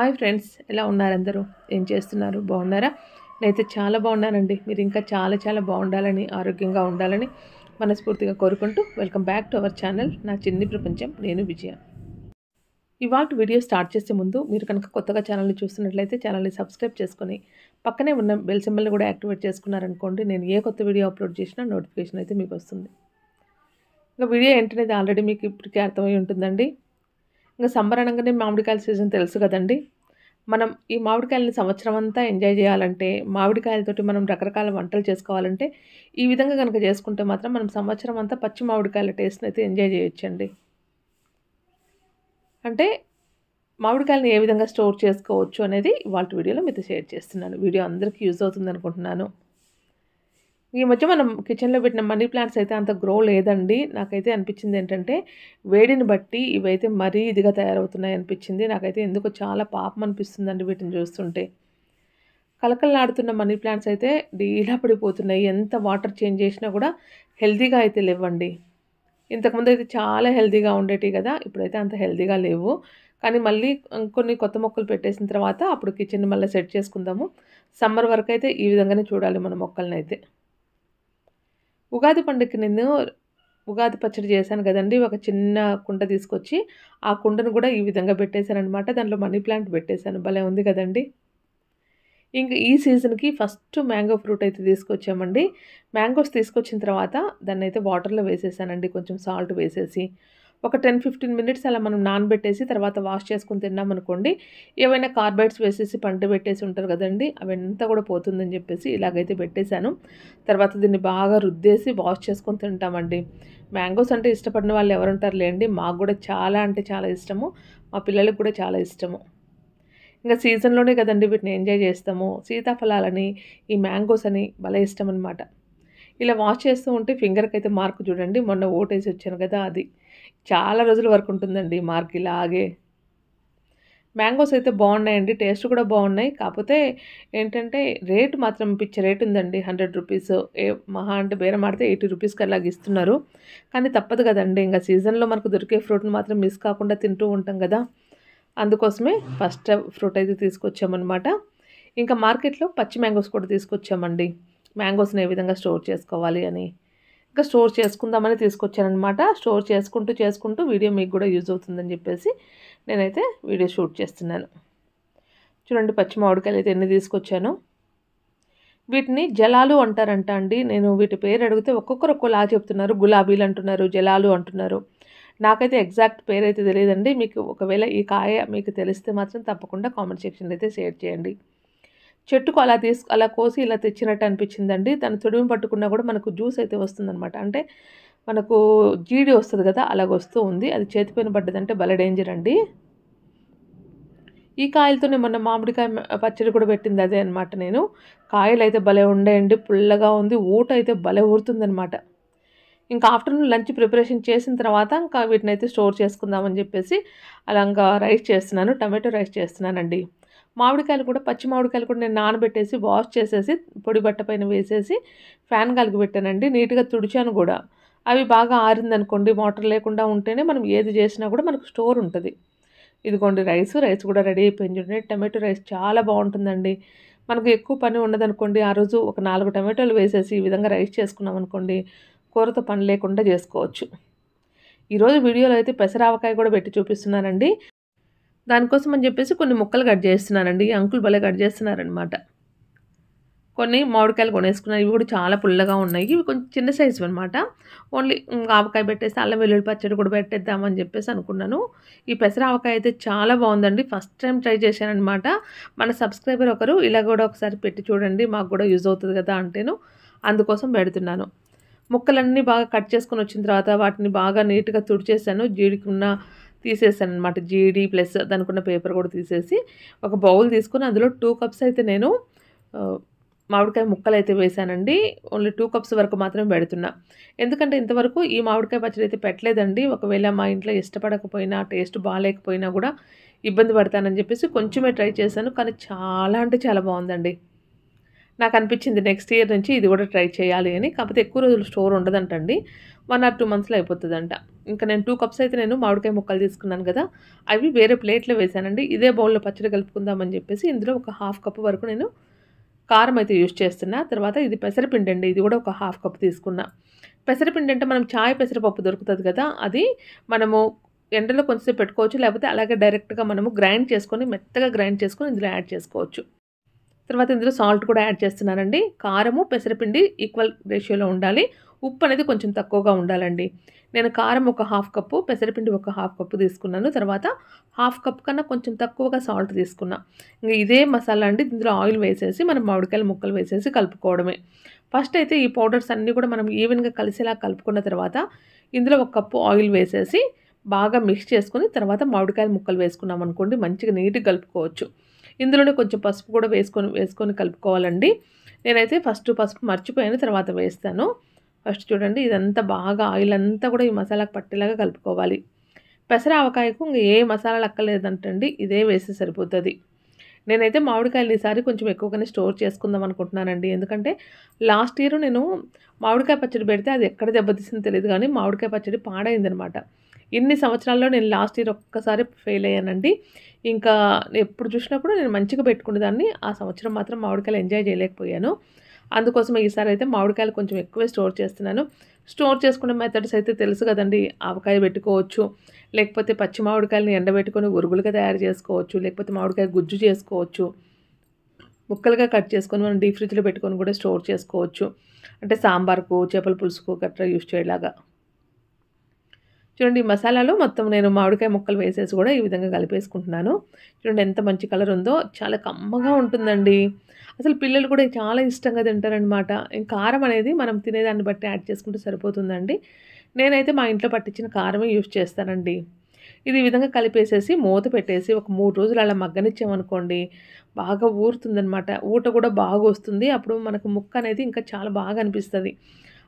Hi friends, ఎలా ఉన్నారు అందరూ? ఏం చేస్తున్నారు? బాగున్నారా? నేనైతే చాలా బాగున్నానండి. మీరు ఇంకా చాలా చాలా బాగుండాలని, ఆరోగ్యంగా ఉండాలని మనస్ఫూర్తిగా కోరుకుంటూ welcome back to our channel నా చిన్ని ప్రపంచం. నేను విజయ. ఇవాల్టి వీడియో స్టార్ట్ చేసే ముందు మీరు కనుక కొత్తగా ఛానల్ని చూస్తున్నట్లయితే ఛానల్ని సబ్స్క్రైబ్ చేసుకొని పక్కనే ఉన్న బెల్ సింబల్ని కూడా యాక్టివేట్ చేసుకున్నారనుకోండి, నేను ఏ కొత్త వీడియో అప్లోడ్ చేసినా నోటిఫికేషన్ అయితే మీకు వస్తుంది. ఇంకా వీడియో ఏంటనేది ఆల్రెడీ మీకు ఇప్పటికే అర్థమై ఉంటుందండి. ఇంకా సమ్మర్ అనగానే మామిడికాయల సీజన్ తెలుసు కదండి. మనం ఈ మామిడికాయలని సంవత్సరం అంతా ఎంజాయ్ చేయాలంటే, మామిడికాయలతోటి మనం రకరకాల వంటలు చేసుకోవాలంటే, ఈ విధంగా కనుక చేసుకుంటే మాత్రం మనం సంవత్సరం అంతా పచ్చి మామిడికాయల టేస్ట్‌ని అయితే ఎంజాయ్ చేయొచ్చండి. అంటే మామిడికాయలని ఏ విధంగా స్టోర్ చేసుకోవచ్చు అనేది ఇవాల్టి వీడియోలో మీతో షేర్ చేస్తున్నాను. వీడియో అందరికీ యూజ్ అవుతుందనుకుంటున్నాను. ఈ మధ్య మనం కిచెన్‌లో పెట్టిన మనీ ప్లాంట్స్ అయితే అంత గ్రో లేదండి. నాకైతే అనిపించింది ఏంటంటే, వేడిని బట్టి ఇవైతే మరీ ఇదిగా తయారవుతున్నాయి అనిపించింది. నాకైతే ఎందుకో చాలా పాపం అనిపిస్తుందండి వీటిని చూస్తుంటే. కళకళలాడుతున్న మనీ ప్లాంట్స్ అయితే డీలా పడిపోతున్నాయి. ఎంత వాటర్ చేంజ్ చేసినా కూడా హెల్తీగా అయితే లేవండి. ఇంతకుముందయితే చాలా హెల్తీగా ఉండేటివి కదా! ఇప్పుడైతే అంత హెల్తీగా లేవు. కానీ మళ్ళీ కొన్ని కొత్త మొక్కలు పెట్టేసిన తర్వాత అప్పుడు కిచెన్‌ని మళ్ళీ సెట్ చేసుకుందాము. సమ్మర్ వరకైతే ఈ విధంగానే చూడాలి మన మొక్కలనైతే. ఉగాది పండుగకి నేను ఉగాది పచ్చడి చేశాను గదండీ! ఒక చిన్న కుండ తీసుకొచ్చి, ఆ కుండను గూడా ఈ విధంగా పెట్టేశాననమాట. దాంట్లో మనీ ప్లాంట్ పెట్టేశాను. భలే ఉంది గదండీ! ఇంక ఈ సీజన్‌కి ఫస్ట్ మ్యాంగో ఫ్రూట్ అయితే తీసుకొచ్చామండి. మ్యాంగోస్ తీసుకొచ్చిన తర్వాత దాన్నైతే వాటర్‌లో వేసేసానండి. కొంచెం సాల్ట్ వేసేసి. ఒక 10, 15 మినిట్స్ అలా మనం నానబెట్టేసి తర్వాత వాష్ చేసుకొని తిన్నామనుకోండి, ఏవైనా కార్బైడ్స్ వేసేసి పెట్టేసి ఉంటారు గదండీ! అవంతా కూడా పోతుందని జెప్పేసి ఇలాగైతే పెట్టేశాను. తర్వాత దీన్ని బాగా రుద్దేసి వాష్ చేసుకొని తింటామండి. మ్యాంగోస్ అంటే ఇష్టపడిన వాళ్ళు ఎవరుంటారు లేండి. మాకు గూడా చాలా అంటే చాలా ఇష్టము. మా పిల్లలకి కూడా చాలా ఇష్టము. ఇంక సీజన్‌లోనే గదండీ వీటిని ఎంజాయ్ జేస్తాము. సీతాఫలాలని, ఈ మ్యాంగోస్ అని భలే ఇష్టమనమాట. ఇలా వాష్ చేస్తూ ఉంటే ఫింగర్‌కైతే మార్క్ చూడండి. మొన్న ఓటేసి వచ్చాను గదా! అది. చాలా రోజుల వరకు ఉంటుందండి ఈ మార్క్ ఇలాగే. మ్యాంగోస్ అయితే బావున్నాయండి. టేస్ట్ కూడా బావున్నాయి. కాపోతే ఏంటంటే రేట్ మాత్రం పిచ్చ రేట్ ఉందండి. రూ. 100 మహా అంటే బేరమాడితే రూ. 80కి అలాగ ఇస్తున్నారు. కానీ తప్పదు గదండీ! ఇంగ సీజన్‌లో మనకు దొరికే ఫ్రూట్‌ని మాత్రం మిస్ కాకుండా తింటూ ఉంటాం గదా! అందుకోసమే ఫస్ట్ ఫ్రూట్ అయితే తీసుకొచ్చామనమాట. ఇంకా మార్కెట్‌లో పచ్చి మ్యాంగోస్ కూడా తీసుకొచ్చామండి. మ్యాంగోస్‌ని ఏ విధంగా స్టోర్ చేసుకోవాలి అని. ఇంకా స్టోర్ చేసుకుందామని తీసుకొచ్చాననమాట. స్టోర్ చేసుకుంటూ వీడియో మీకు గూడా యూజ్ అవుతుందని జెప్పేసి నేనైతే వీడియో షూట్ చేస్తున్నాను. చూడండి పచ్చి మామిడికాయలైతే ఎన్ని తీసుకొచ్చానో. వీటిని జలాలు అంటారంట అండి. నేను వీటి పేరు అడిగితే ఒక్కొక్కరు ఒక్కోలా చెప్తున్నారు. గులాబీలు అంటున్నారు, జలాలు అంటున్నారు. నాకైతే ఎగ్జాక్ట్ పేరైతే తెలీదండి. మీకు ఒకవేళ ఈ కాయ మీకు తెలిస్తే మాత్రం తప్పకుండా కామెంట్ సెక్షన్‌లో అయితే షేర్ చేయండి. చెట్టుకు అలా కోసి ఇలా తెచ్చినట్టు అనిపించిందండి. దాన్ని తొడిమి పట్టుకున్నా కూడా మనకు జ్యూస్ అయితే వస్తుందనమాట. అంటే మనకు జీడి వస్తది కదా! అలాగొస్తూ ఉంది. అది చేతి పైన పడ్డదంటే భలే డేంజర్ అండి. ఈ కాయలతోనే మొన్న మామిడికాయ పచ్చడి కూడా పెట్టింది అదే అనమాట నేను. కాయలైతే భలే ఉండేయండి. పుల్లగా ఉంది. ఊటైతే భలే ఊరుతుందనమాట. ఇంకా ఆఫ్టర్‌నూన్ లంచ్ ప్రిపరేషన్ చేసిన తర్వాత ఇంకా వీటినైతే స్టోర్ చేసుకుందామని చెప్పేసి అలా ఇంకా రైస్ చేస్తున్నాను. టమాటో రైస్ చేస్తున్నానండి. మామిడికాయలు కూడా పచ్చి మామిడికాయలు కూడా నేను నానబెట్టేసి వాష్ చేసేసి పొడి బట్ట పైన వేసేసి ఫ్యాన్ గాలికి పెట్టానండి. నీట్‌గా తుడిచాను గూడా. అవి బాగా ఆరిందనుకోండి వాటర్ లేకుండా ఉంటేనే మనం ఏది చేసినా కూడా మనకు స్టోర్ ఉంటది. ఇదిగోండి రైస్ కూడా రెడీ అయిపోయింది చూడండి. టమాటో రైస్ చాలా బావుంటుందండి. మనకు ఎక్కువ పని ఉండదనుకోండి, ఆ రోజు ఒక 4 టమాటోలు వేసేసి ఈ విధంగా రైస్ చేసుకున్నామనుకోండి, కూరతో పని లేకుండా చేసుకోవచ్చు. ఈరోజు వీడియోలో అయితే పెసరావకాయ కూడా పెట్టి చూపిస్తున్నానండి. దానికోసం అని చెప్పేసి కొన్ని ముక్కలు కట్ చేస్తున్నానండి. ఈ అంకుల్ భలే కట్ చేస్తున్నారనమాట. కొన్ని మామిడికాయలు కొనేసుకున్నాను. ఇవి కూడా చాలా పుల్లగా ఉన్నాయి. ఇవి కొంచెం చిన్న సైజువనమాట. ఓన్లీ ఆవకాయ పెట్టేసి అల్లం వెల్లుల్లి పచ్చడి కూడా పెట్టేద్దామని చెప్పేసి అనుకున్నాను. ఈ పెసర ఆవకాయ అయితే చాలా బావుందండి. ఫస్ట్ టైమ్ ట్రై చేశాననమాట. మన సబ్స్క్రైబర్ ఒకరు ఇలా కూడా ఒకసారి పెట్టి చూడండి. మాకు కూడా యూజ్ అవుతది కదా! అంటేను అందుకోసం పెడుతున్నాను. ముక్కలన్నీ బాగా కట్ చేసుకొని వచ్చిన తర్వాత వాటిని బాగా నీట్‌గా తుడిచేసాను. తీసేసాననమాట. జీడి ప్లస్ దానికున్న పేపర్ కూడా తీసేసి ఒక బౌల్ తీసుకొని అందులో 2 కప్స్ అయితే నేను ఆహ్, మామిడికాయ ముక్కలైతే వేశానండి. ఓన్లీ 2 కప్స్ వరకు మాత్రమే పెడుతున్నా. ఎందుకంటే ఇంతవరకు ఈ మామిడికాయ పచ్చడి అయితే పెట్టలేదండి. ఒకవేళ మా ఇంట్లో ఇష్టపడకపోయినా, టేస్ట్ బాలేకపోయినా గూడా ఇబ్బంది పడతానని చెప్పేసి కొంచెమే ట్రై చేశాను. కానీ చాలా అంటే చాలా బావుందండి. నాకు అనిపించింది నెక్స్ట్ ఇయర్ నుంచి ఇది కూడా ట్రై చేయాలి అని. కాకపోతే ఎక్కువ రోజులు స్టోర్ ఉండదంటండి. 1 ఆర్ 2 మంత్స్‌లో అయిపోతదంట. ఇంకా నేను 2 కప్స్ అయితే నేను మామిడికాయ ముక్కలు తీసుకున్నాను గదా! అవి వేరే ప్లేట్‌లో వేశానండి. ఇదే బౌల్‌లో పచ్చడి కలుపుకుందామని జెప్పేసి ఇందులో ఒక హాఫ్ కప్ వరకు నేను కారం అయితే యూజ్ చేస్తున్నా. తర్వాత ఇది పెసరపిండండి. ఇది గూడా ఒక హాఫ్ కప్ తీసుకున్నా. పెసరపిండి అంటే మనం చాయ్ పెసరపప్పు దొరుకుతది గదా! అది మనము ఎండలో కొంచెంసేపు పెట్టుకోవచ్చు. లేకపోతే అలాగే డైరెక్ట్‌గా మనము గ్రైండ్ చేసుకొని మెత్తగా గ్రైండ్ చేసుకొని ఇందులో యాడ్ చేసుకోవచ్చు. తర్వాత ఇందులో సాల్ట్ కూడా యాడ్ చేస్తున్నానండి. కారము, పెసరపిండి ఈక్వల్ రేషియోలో ఉండాలి. ఉప్పు అనేది కొంచెం తక్కువగా ఉండాలండి. నేను కారం ఒక హాఫ్ కప్పు, పెసరపిండి ఒక హాఫ్ కప్పు తీసుకున్నాను. తర్వాత హాఫ్ కప్ కన్నా కొంచెం తక్కువగా సాల్ట్ తీసుకున్నా. ఇంక ఇదే మసాలా అండి. ఇందులో ఆయిల్ వేసేసి మనం మామిడికాయల ముక్కలు వేసేసి కలుపుకోవడమే. ఫస్ట్ అయితే ఈ పౌడర్స్ అన్నీ కూడా మనం ఈవెన్‌గా కలిసేలా కలుపుకున్న తర్వాత ఇందులో ఒక కప్పు ఆయిల్ వేసేసి బాగా మిక్స్ చేసుకొని తర్వాత మామిడికాయల ముక్కలు వేసుకున్నామనుకోండి మంచిగా నీట్‌గా కలుపుకోవచ్చు. ఇందులోనే కొంచెం పసుపు కూడా వేసుకొని కలుపుకోవాలండి. నేనైతే ఫస్ట్ పసుపు మర్చిపోయాను. తర్వాత వేస్తాను. ఫస్ట్ చూడండి ఇదంతా బాగా ఆయిల్ అంతా కూడా ఈ మసాలాకు పట్టేలాగా కలుపుకోవాలి. పెసర ఆవకాయకు ఇంక ఏ మసాలాలు అక్కర్లేదంటండి. ఇదే వేస్తే సరిపోతది. నేనైతే మామిడికాయలు ఈసారి కొంచెం ఎక్కువగానే స్టోర్ చేసుకుందాం అనుకుంటున్నానండి. ఎందుకంటే లాస్ట్ ఇయర్ నేను మామిడికాయ పచ్చడి పెడితే అది ఎక్కడ దెబ్బతీసిందో తెలీదు గానీ మామిడికాయ పచ్చడి పాడైందనమాట. ఇన్ని సంవత్సరాల్లో నేను లాస్ట్ ఇయర్ ఒక్కసారి ఫెయిల్ అయ్యానండి. ఇంకా ఎప్పుడు చూసినా కూడా నేను మంచిగా పెట్టుకునేదాన్ని. ఆ సంవత్సరం మాత్రం మామిడికాయలు ఎంజాయ్ చేయలేకపోయాను. అందుకోసమే ఈసారి అయితే మామిడికాయలు కొంచెం ఎక్కువే స్టోర్ చేస్తున్నాను. స్టోర్ చేసుకునే మెథడ్స్ అయితే తెలుసు కదండీ! ఆవకాయ పెట్టుకోవచ్చు. లేకపోతే పచ్చి మామిడికాయలని ఎండబెట్టుకొని ఉరుగులుగా తయారు చేసుకోవచ్చు. లేకపోతే మామిడికాయ గుజ్జు చేసుకోవచ్చు. ముక్కలుగా కట్ చేసుకొని మనం డీప్ ఫ్రిడ్జ్‌లో పెట్టుకొని కూడా స్టోర్ చేసుకోవచ్చు. అంటే సాంబార్‌కు, చేపల పులుసుకు గట్రా యూజ్ చేయలాగా. చూడండి ఈ మసాలాలో మొత్తం నేను మామిడికాయ ముక్కలు వేసేసి కూడా ఈ విధంగా కలిపేసుకుంటున్నాను. చూడండి ఎంత మంచి కలర్ ఉందో. చాలా కమ్మగా ఉంటుందండి. అసలు పిల్లలు కూడా చాలా ఇష్టంగా తింటారనమాట. కారం అనేది మనం తినేదాన్ని బట్టి యాడ్ చేసుకుంటే సరిపోతుందండి. నేనైతే మా ఇంట్లో పట్టించిన కారమే యూజ్ చేస్తానండి. ఇది ఈ విధంగా కలిపేసేసి మూత పెట్టేసి ఒక 3 రోజులు అలా మగ్గనిచ్చామనుకోండి, బాగా ఊరుతుందనమాట. ఊట కూడా బాగొస్తుంది. అప్పుడు మనకు ముక్క అనేది ఇంకా చాలా బాగా అనిపిస్తది.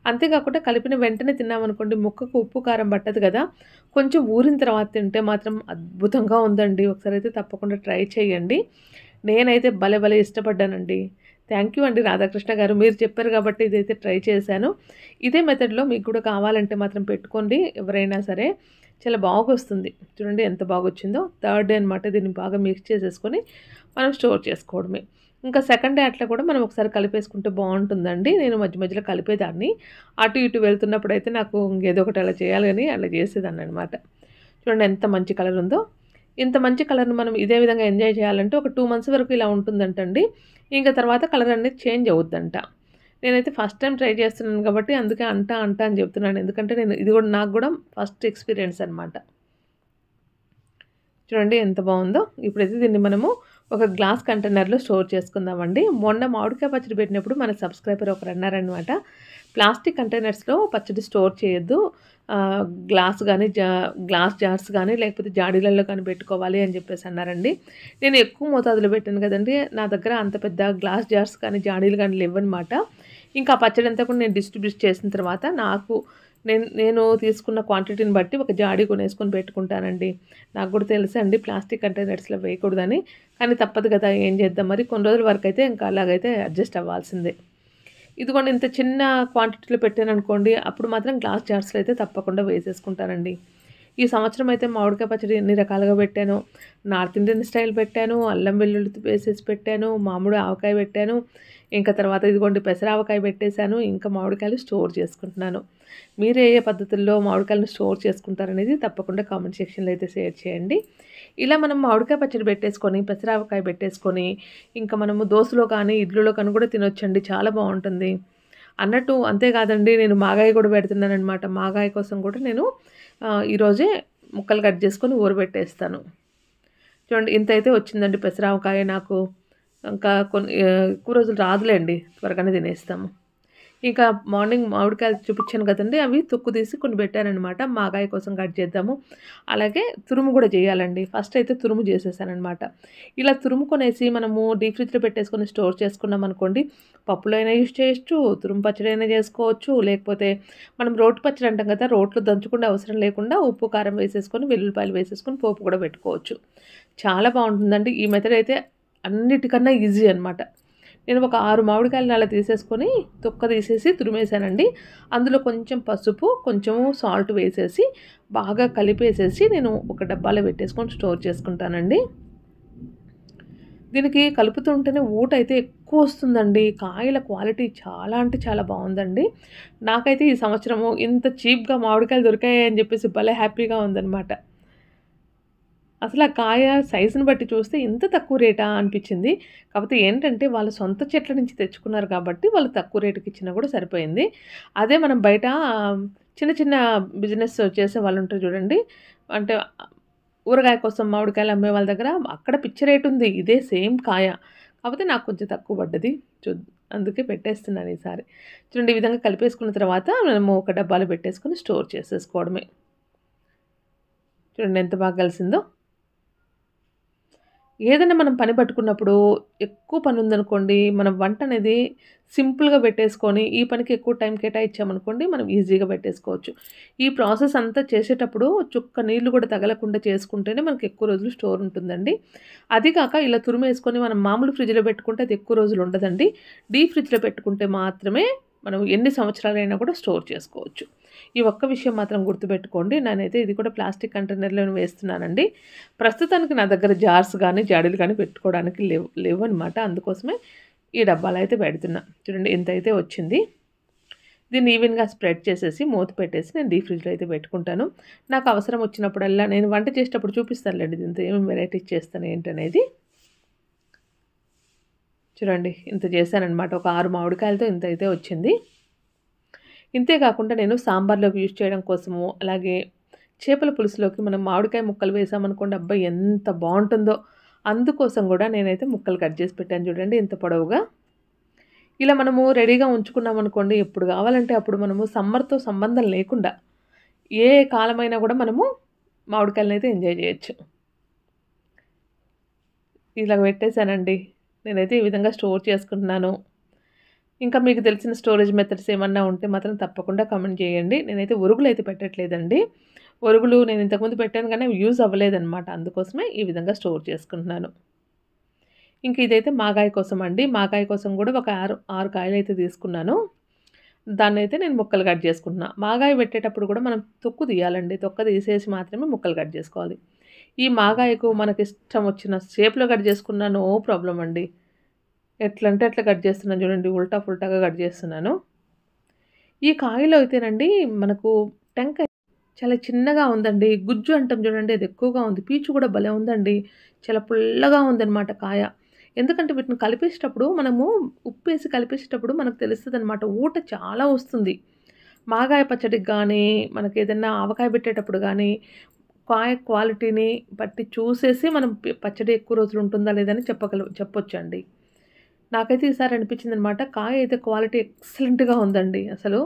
అంతే కాకుండా కలిపిన వెంటనే తిన్నామనుకోండి ముక్కకు ఉప్పు, కారం పట్టదు కదా! కొంచెం ఊరిన తర్వాత తింటే మాత్రం అద్భుతంగా ఉందండి. ఒకసారైతే తప్పకుండా ట్రై చేయండి. నేనైతే భలే భలే ఇష్టపడ్డానండి. థ్యాంక్ యూ అండి రాధాకృష్ణ గారు. మీరు చెప్పారు కాబట్టి ఇదైతే ట్రై చేశాను. ఇదే మెథడ్‌లో మీకు కూడా కావాలంటే మాత్రం పెట్టుకోండి ఎవరైనా సరే. చాలా బాగొస్తుంది. చూడండి ఎంత బాగొచ్చిందో. థర్డ్ డే అనమాట దీన్ని బాగా మిక్స్ చేసేసుకొని మనం స్టోర్ చేసుకోవడమే. ఇంకా సెకండ్ డే అట్లా కూడా మనం ఒకసారి కలిపేసుకుంటే బావుంటుందండి. నేను మధ్య మధ్యలో కలిపేదాన్ని. అటు ఇటు వెళ్తున్నప్పుడైతే నాకు ఏదో ఒకటి అలా చేయాలి అని అలా చేసేదాన్ననమాట. చూడండి ఎంత మంచి కలర్ ఉందో. ఇంత మంచి కలర్‌ని మనం ఇదే విధంగా ఎంజాయ్ చేయాలంటే ఒక 2 మంత్స్ వరకు ఇలా ఉంటుందంటండి. ఇంక తర్వాత కలర్ అనేది చేంజ్ అవుద్దంట. నేనైతే ఫస్ట్ టైమ్ ట్రై చేస్తున్నాను కాబట్టి అందుకే అంటా అని చెప్తున్నాను. ఎందుకంటే ఇది కూడా నాకు కూడా ఫస్ట్ ఎక్స్‌పీరియన్స్ అనమాట. చూడండి ఎంత బావుందో. ఇప్పుడైతే దీన్ని మనము ఒక గ్లాస్ కంటైనర్‌లో స్టోర్ చేసుకుందామండి. మొన్న మామిడికాయ పచ్చడి పెట్టినప్పుడు మన సబ్స్క్రైబర్ ఒకరన్నారనమాట. ప్లాస్టిక్ కంటైనర్స్‌లో పచ్చడి స్టోర్ చేయొద్దు. గ్లాస్ గాని, గ్లాస్ జార్స్ గాని, లేకపోతే జాడీలలో కానీ పెట్టుకోవాలి అని చెప్పేసి అన్నారండి. నేను ఎక్కువ మోతాదులో పెట్టాను కదండీ! నా దగ్గర అంత పెద్ద గ్లాస్ జార్స్ కానీ, జాడీలు కానీ లేవనమాట. ఇంకా ఆ పచ్చడంతా కూడా నేను డిస్ట్రిబ్యూట్ చేసిన తర్వాత నేను తీసుకున్న క్వాంటిటీని బట్టి ఒక జాడీ కొనేసుకొని పెట్టుకుంటానండి. నాకు కూడా తెలుసండి ప్లాస్టిక్ కంటైనర్స్‌లో వేయకూడదని. కానీ తప్పదు కదా! ఏం చేద్దాం మరి. కొన్ని రోజుల వరకైతే ఇంకా అలాగైతే అడ్జస్ట్ అవ్వాల్సిందే. ఇదిగోండి ఇంత చిన్న క్వాంటిటీలో పెట్టాననుకోండి, అప్పుడు మాత్రం గ్లాస్ జార్స్‌లో అయితే తప్పకుండా వేసేసుకుంటానండి. ఈ సంవత్సరం అయితే మామిడికాయ పచ్చడి ఎన్ని రకాలుగా పెట్టానో. నార్త్ ఇండియన్ స్టైల్ పెట్టాను, అల్లం వెల్లుల్లి వేసేసి పెట్టాను, మామిడి ఆవకాయ పెట్టాను. ఇంకా తర్వాత ఇదిగోండి పెసరావకాయ పెట్టేశాను. ఇంకా మామిడికాయలు స్టోర్ చేసుకుంటున్నాను. మీరు ఏ ఏ పద్ధతుల్లో మామిడికాయలను స్టోర్ చేసుకుంటారనేది తప్పకుండా కామెంట్ సెక్షన్‌లో అయితే షేర్ చేయండి. ఇలా మనం మామిడికాయ పచ్చడి పెట్టేసుకొని, పెసరావకాయ పెట్టేసుకొని, ఇంకా మనము దోసలో కానీ, ఇడ్లీలో కానీ కూడా తినొచ్చండి. చాలా బావుంటుంది. అన్నట్టు అంతే కాదండి నేను మాగాయ కూడా పెడుతున్నాననమాట. మాగాయ కోసం కూడా నేను ఈరోజే ముక్కలు కట్ చేసుకొని ఊరబెట్టేస్తాను. చూడండి ఇంతైతే వచ్చిందండి పెసరావకాయ నాకు. ఇంకా ఎక్కువ రోజులు రాదులేండి. త్వరగానే తినేస్తాము. ఇంకా మార్నింగ్ మామిడికాయలు చూపించాను కదండీ! అవి తొక్కు తీసి కొన్ని పెట్టాననమాట. మాగాయ కోసం కట్ చేద్దాము. అలాగే తురుము కూడా చేయాలండి. ఫస్ట్ అయితే తురుము చేసేసాననమాట. ఇలా తురుముకొనేసి మనము డీప్ ఫ్రిడ్జ్‌లో పెట్టేసుకొని స్టోర్ చేసుకున్నామనుకోండి, పప్పులో అయినా యూజ్ చేయొచ్చు, తురుము పచ్చడి అయినా చేసుకోవచ్చు. లేకపోతే మనం రోటి పచ్చడి అంటాం కదా! రోట్లో దంచుకుండే అవసరం లేకుండా ఉప్పు, కారం వేసేసుకొని, వెల్లుల్లిపాయలు వేసేసుకొని పోపు కూడా పెట్టుకోవచ్చు. చాలా బావుంటుందండి. ఈ మెథడ్ అయితే అన్నిటికన్నా ఈజీ అనమాట. నేను ఒక 6 మామిడికాయలని అలా తీసేసుకొని తొక్క తీసేసి తురిమేసానండి. అందులో కొంచెం పసుపు, కొంచెము సాల్ట్ వేసేసి బాగా కలిపేసేసి నేను ఒక డబ్బాలో పెట్టేసుకొని స్టోర్ చేసుకుంటానండి. దీనికి కలుపుతుంటేనే ఊటైతే ఎక్కువొస్తుందండి. కాయల క్వాలిటీ చాలా అంటే చాలా బావుందండి. నాకైతే ఈ సంవత్సరము ఇంత చీప్‌గా మామిడికాయలు దొరికాయని జెప్పేసి భలే హ్యాపీగా ఉందనమాట. అసలు ఆ కాయ సైజుని బట్టి చూస్తే ఇంత తక్కువ రేటా అనిపిచ్చింది. కాపోతే ఏంటంటే వాళ్ళ సొంత చెట్ల నుంచి తెచ్చుకున్నారు కాబట్టి వాళ్ళు తక్కువ రేటుకి ఇచ్చినా గూడా సరిపోయింది. అదే మనం బయట చిన్న చిన్న బిజినెస్ చేసేవాళ్ళుంటారు చూడండి. అంటే ఊరగాయ కోసం మామిడికాయలు అమ్మే వాళ్ళ దగ్గర అక్కడ పిచ్చి రేటుంది. ఇదే సేమ్ కాయ. కాపోతే నాకు కొంచెం తక్కువ పడ్డది. అందుకే పెట్టేస్తున్నాను ఈసారి. చూడండి ఈ విధంగా కలిపేసుకున్న తర్వాత మనము ఒక డబ్బాలో పెట్టేసుకొని స్టోర్ చేసేసుకోవడమే. చూడండి ఎంత బాగా కలిసిందో. ఏదైనా మనం పని పట్టుకున్నప్పుడు ఎక్కువ పనుందనుకోండి, మనం వంటనేది సింపుల్‌గా పెట్టేసుకొని, ఈ పనికి ఎక్కువ టైం కేటాయించామనుకోండి, మనం ఈజీగా పెట్టేసుకోవచ్చు. ఈ ప్రాసెస్ అంతా చేసేటప్పుడు చుక్క నీళ్లు కూడా తగలకుండా చేసుకుంటేనే మనకు ఎక్కువ రోజులు స్టోర్ ఉంటుందండి. అది కాక ఇలా తురిమేసుకొని మనం మామూలు ఫ్రిడ్జ్‌లో పెట్టుకుంటే అది ఎక్కువ రోజులు ఉండదండి. డీప్ ఫ్రిడ్జ్‌లో పెట్టుకుంటే మాత్రమే మనం ఎన్ని సంవత్సరాలైనా కూడా స్టోర్ చేసుకోవచ్చు. ఈ ఒక్క విషయం మాత్రం గుర్తుపెట్టుకోండి. నేనైతే ఇది కూడా ప్లాస్టిక్ కంటైనర్‌లోనే వేస్తున్నానండి. ప్రస్తుతానికి నా దగ్గర జార్స్ గానీ, జాడీలు గానీ పెట్టుకోవడానికి లేవనమాట. అందుకోసమే ఈ డబ్బాలో అయితే పెడుతున్నా. చూడండి ఎంతైతే వచ్చింది. దీన్ని ఈవెన్‌గా స్ప్రెడ్ చేసేసి మూత పెట్టేసి నేను డీప్ ఫ్రిడ్జ్‌లో అయితే పెట్టుకుంటాను. నాకు అవసరం వచ్చినప్పుడల్లా నేను వంట చేసేటప్పుడు చూపిస్తానులెండి దీంతో ఏమేమి వెరైటీస్ చేస్తాను ఏంటనేది. చూడండి ఇంత చేశాననమాట. ఒక 6 మామిడికాయలతో ఇంతైతే వచ్చింది. ఇంతే కాకుండా నేను సాంబార్‌లోకి యూజ్ చేయడం కోసము, అలాగే చేపల పులుసులోకి మనం మామిడికాయ ముక్కలు వేసామనుకోండి, అబ్బా! ఎంత బావుంటుందో. అందుకోసం గూడా నేనైతే ముక్కలు కట్ చేసి పెట్టాను చూడండి ఇంత పొడవుగా. ఇలా మనము రెడీగా ఉంచుకున్నామనుకోండి, ఎప్పుడు కావాలంటే అప్పుడు మనము సమ్మర్‌తో సంబంధం లేకుండా, ఏ కాలమైనా గూడా మనము మామిడికాయలనైతే ఎంజాయ్ జేయొచ్చు. ఇలా పెట్టేసానండి. నేనైతే ఈ విధంగా స్టోర్ చేసుకుంటున్నాను. ఇంకా మీకు తెలిసిన స్టోరేజ్ మెథడ్స్ ఏమన్నా ఉంటే మాత్రం తప్పకుండా కామెంట్ చేయండి. నేనైతే ఒరుగులైతే పెట్టట్లేదండి. ఒరుగులు నేను ఇంతకుముందు పెట్టాను గానీ అవి యూజ్ అవ్వలేదనమాట. అందుకోసమే ఈ విధంగా స్టోర్ చేసుకుంటున్నాను. ఇంక ఇదైతే మాగాయ కోసం అండి. మాగాయ కోసం గూడా ఒక 6 కాయలైతే తీసుకున్నాను. దాన్నైతే నేను ముక్కలు కట్ చేసుకుంటున్నా. మాగాయ పెట్టేటప్పుడు కూడా మనం తొక్కు తీయాలండి. తొక్క తీసేసి మాత్రమే ముక్కలు కట్ చేసుకోవాలి. ఈ మాగాయకు మనకిష్టం వచ్చిన షేప్‌లో కట్ చేసుకున్నా నో ప్రాబ్లమ్ అండి. ఎట్లంటే అట్లా కట్ చేస్తున్నాను చూడండి. ఉల్టా ఫుల్టాగా కట్ చేస్తున్నాను. ఈ కాయలో అయితేనండి మనకు టెంకాయ చాలా చిన్నగా ఉందండి. గుజ్జు అంటాం చూడండి అది ఎక్కువగా ఉంది. పీచు కూడా భలే ఉందండి. చాలా పుల్లగా ఉందనమాట కాయ. ఎందుకంటే వీటిని కలిపేసేటప్పుడు మనము ఉప్పేసి కలిపేసేటప్పుడు మనకు తెలుస్తదనమాట. ఊట చాలా వస్తుంది. మాగాయ పచ్చడికి గానీ, మనకేదన్నా ఆవకాయ పెట్టేటప్పుడు గానీ, కాయ క్వాలిటీని బట్టి చూసేసి మనం పచ్చడి ఎక్కువ రోజులు ఉంటుందా లేదా అని చెప్పొచ్చండి. నాకైతే ఈసారి అనిపించిందనమాట. కాయ అయితే క్వాలిటీ ఎక్సలెంట్‌గా ఉందండి అసలు.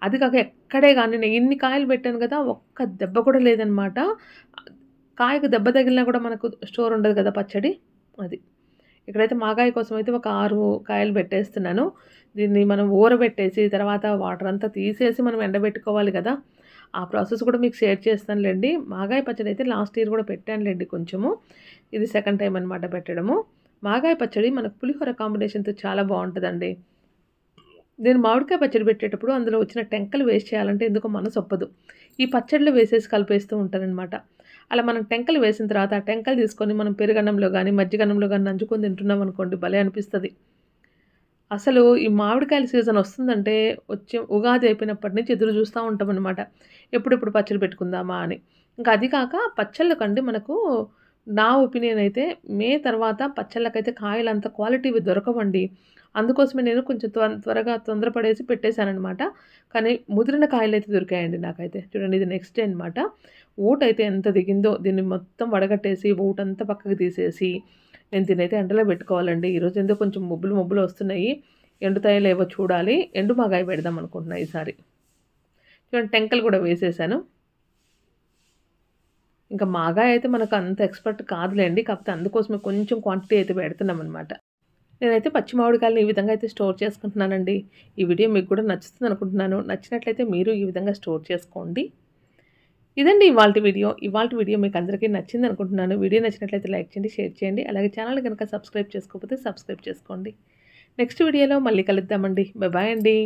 అది కాక ఎక్కడే గాని నేను ఇన్ని కాయలు పెట్టాను గదా! ఒక్క దెబ్బ కూడా లేదనమాట. కాయకు దెబ్బ తగిలినా కూడా మనకు స్టోర్ ఉండదు కదా పచ్చడి. అది. ఇక్కడైతే మాగాయ కోసం అయితే ఒక 6 కాయలు పెట్టేస్తున్నాను. దీన్ని మనం ఊరబెట్టేసి తర్వాత వాటర్ అంతా తీసేసి మనం ఎండబెట్టుకోవాలి గదా! ఆ ప్రాసెస్ కూడా మీకు షేర్ చేస్తానులెండి. మాగాయ పచ్చడి అయితే లాస్ట్ ఇయర్ కూడా పెట్టానులెండి కొంచెము. ఇది సెకండ్ టైమ్ అనమాట పెట్టడము. మాగాయ పచ్చడి మనకు పులిహోర కాంబినేషన్‌తో చాలా బావుంటదండి. నేను మామిడికాయ పచ్చడి పెట్టేటప్పుడు అందులో వచ్చిన టెంకలు వేస్ట్ చేయాలంటే ఎందుకో మనసొప్పదు. ఈ పచ్చడిలో వేసేసి కలిపేస్తూ ఉంటాననమాట. అలా మనం టెంకలు వేసిన తర్వాత ఆ టెంకలు తీసుకొని మనం పెరుగన్నంలో గానీ, మజ్జిగన్నంలో గానీ నంజుకొని తింటున్నామనుకోండి భలే అనిపిస్తది. అసలు ఈ మామిడికాయల సీజన్ వస్తుందంటే వచ్చే ఉగాది అయిపోయినప్పటి నుంచి ఎదురు చూస్తా ఉంటామనమాట. ఎప్పుడెప్పుడు పచ్చడి పెట్టుకుందామా అని. ఇంకా అది కాక పచ్చళ్ళకండి మనకు నా ఒపీనియన్ అయితే మే తర్వాత పచ్చళ్ళకైతే కాయలంత క్వాలిటీవి దొరకవండి. అందుకోసమే నేను కొంచెం త్వరగా తొందరపడేసి పెట్టేశాననమాట. కానీ ముదిరిన కాయలైతే దొరికాయండి నాకైతే. చూడండి ఇది నెక్స్ట్ డే అనమాట. ఊటైతే ఎంత దిగిందో దీన్ని మొత్తం వడగట్టేసి ఊటంతా పక్కకు తీసేసి నేను దీన్నైతే ఎండలో పెట్టుకోవాలండి. ఈరోజు ఎందుకో కొంచెం మబ్బులు మబ్బులు వస్తున్నాయి. ఎండుతాయో లేవో చూడాలి. ఎండు మాగాయ పెడదాం అనుకుంటున్నా ఈసారి. చూడండి టెంకలు కూడా వేసేసాను. ఇంకా మాగాయ అయితే మనకు అంత ఎక్స్‌పర్ట్ కాదులెండి. కాకపోతే అందుకోసమే కొంచెం క్వాంటిటీ అయితే పెడుతున్నామనమాట. నేనైతే పచ్చి మామిడికాయలని ఈ విధంగా అయితే స్టోర్ చేసుకుంటున్నానండి. ఈ వీడియో మీకు కూడా నచ్చుతుందనుకుంటున్నాను. నచ్చినట్లయితే మీరు ఈ విధంగా స్టోర్ చేసుకోండి. ఇదండి ఇవాల్టి వీడియో. ఇవాల్టి వీడియో మీకు అందరికీ నచ్చిందనుకుంటున్నాను. వీడియో నచ్చినట్లయితే లైక్ చేయండి, షేర్ చేయండి. అలాగే ఛానెల్ గనుక సబ్స్క్రైబ్ చేసుకోకపోతే సబ్స్క్రైబ్ చేసుకోండి. నెక్స్ట్ వీడియోలో మళ్ళీ కలుద్దామండి. బాయ్ బాయ్ అండి.